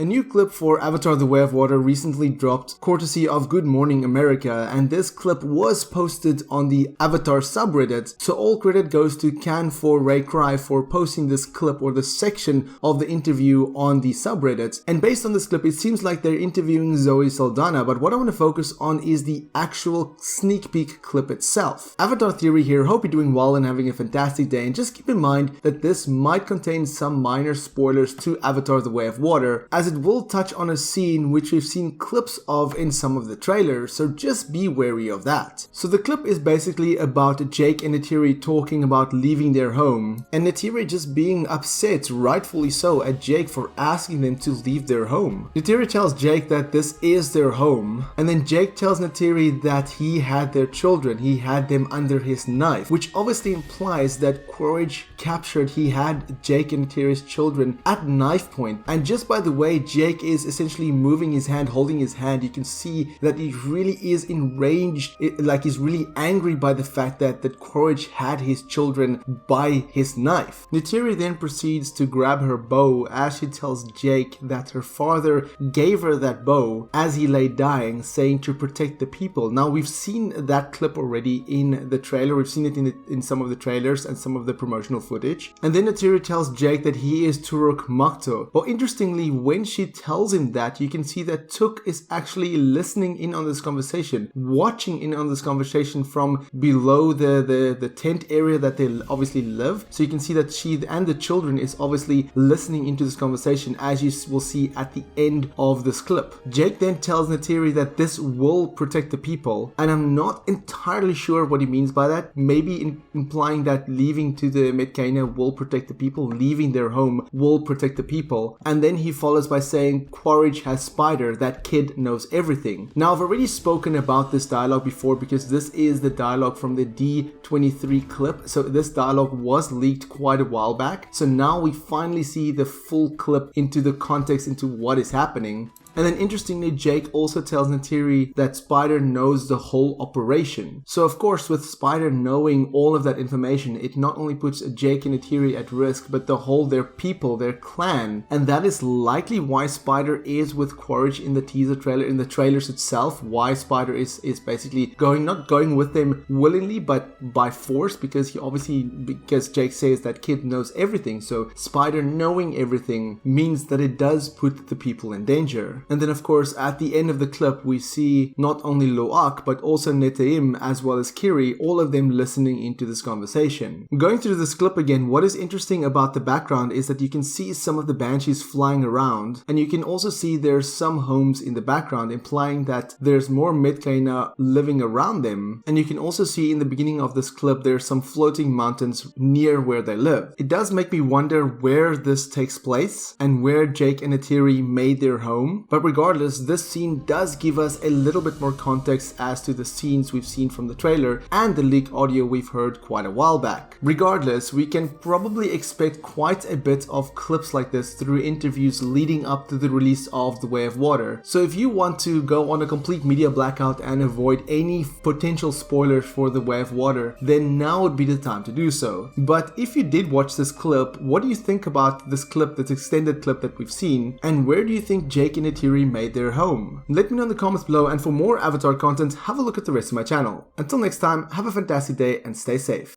A new clip for Avatar: The Way of Water recently dropped courtesy of Good Morning America, and this clip was posted on the Avatar subreddit, so all credit goes to Can for Ray Cry for posting this clip or this section of the interview on the subreddit. And based on this clip, it seems like they're interviewing Zoe Saldana, but what I want to focus on is the actual sneak peek clip itself. Avatar Theory here, hope you're doing well and having a fantastic day, and just keep in mind that this might contain some minor spoilers to Avatar: The Way of Water, as it will touch on a scene which we've seen clips of in some of the trailers, so just be wary of that. So the clip is basically about Jake and Neytiri talking about leaving their home, and Neytiri just being upset, rightfully so, at Jake for asking them to leave their home. Neytiri tells Jake that this is their home, and then Jake tells Neytiri that he had their children, he had them under his knife, which obviously implies that Quaritch captured, he had Jake and Neytiri's children at knife point. And just by the way Jake is essentially moving his hand, holding his hand, you can see that he really is enraged, like he's really angry by the fact that Quaritch had his children by his knife. Neytiri then proceeds to grab her bow as she tells Jake that her father gave her that bow as he lay dying, saying to protect the people. Now we've seen that clip already in the trailer, we've seen it in some of the trailers and some of the promotional footage. And then Neytiri tells Jake that he is Turok Makto. Well, interestingly, when she tells him that, you can see that Tuk is actually listening in on this conversation, watching in on this conversation from below the tent area that they obviously live. So you can see that she and the children is obviously listening into this conversation, as you will see at the end of this clip. Jake then tells Neytiri that this will protect the people, and I'm not entirely sure what he means by that. Maybe implying that leaving to the Metkayina will protect the people, leaving their home will protect the people. And then he follows by saying Quaritch has Spider, that kid knows everything. Now I've already spoken about this dialogue before because this is the dialogue from the D23 clip, so this dialogue was leaked quite a while back, so now we finally see the full clip into the context into what is happening. And then interestingly, Jake also tells Neytiri that Spider knows the whole operation. So of course, with Spider knowing all of that information, it not only puts Jake and Neytiri at risk, but their people, their clan. And that is likely why Spider is with Quaritch in the teaser trailer, in the trailers itself, why Spider is basically not going with them willingly, but by force, because Jake says that kid knows everything. So Spider knowing everything means that it does put the people in danger. And then of course at the end of the clip we see not only Loak but also Netaim as well as Kiri, all of them listening into this conversation. Going through this clip again, what is interesting about the background is that you can see some of the banshees flying around, and you can also see there's some homes in the background, implying that there's more Metkayina living around them. And you can also see in the beginning of this clip there's some floating mountains near where they live. It does make me wonder where this takes place and where Jake and Neytiri made their home. But regardless, this scene does give us a little bit more context as to the scenes we've seen from the trailer and the leaked audio we've heard quite a while back. Regardless, we can probably expect quite a bit of clips like this through interviews leading up to the release of The Way of Water. So if you want to go on a complete media blackout and avoid any potential spoilers for The Way of Water, then now would be the time to do so. But if you did watch this clip, what do you think about this clip, this extended clip that we've seen, and where do you think Jake and Neytiri made their home? Let me know in the comments below, and for more Avatar content, have a look at the rest of my channel. Until next time, have a fantastic day and stay safe.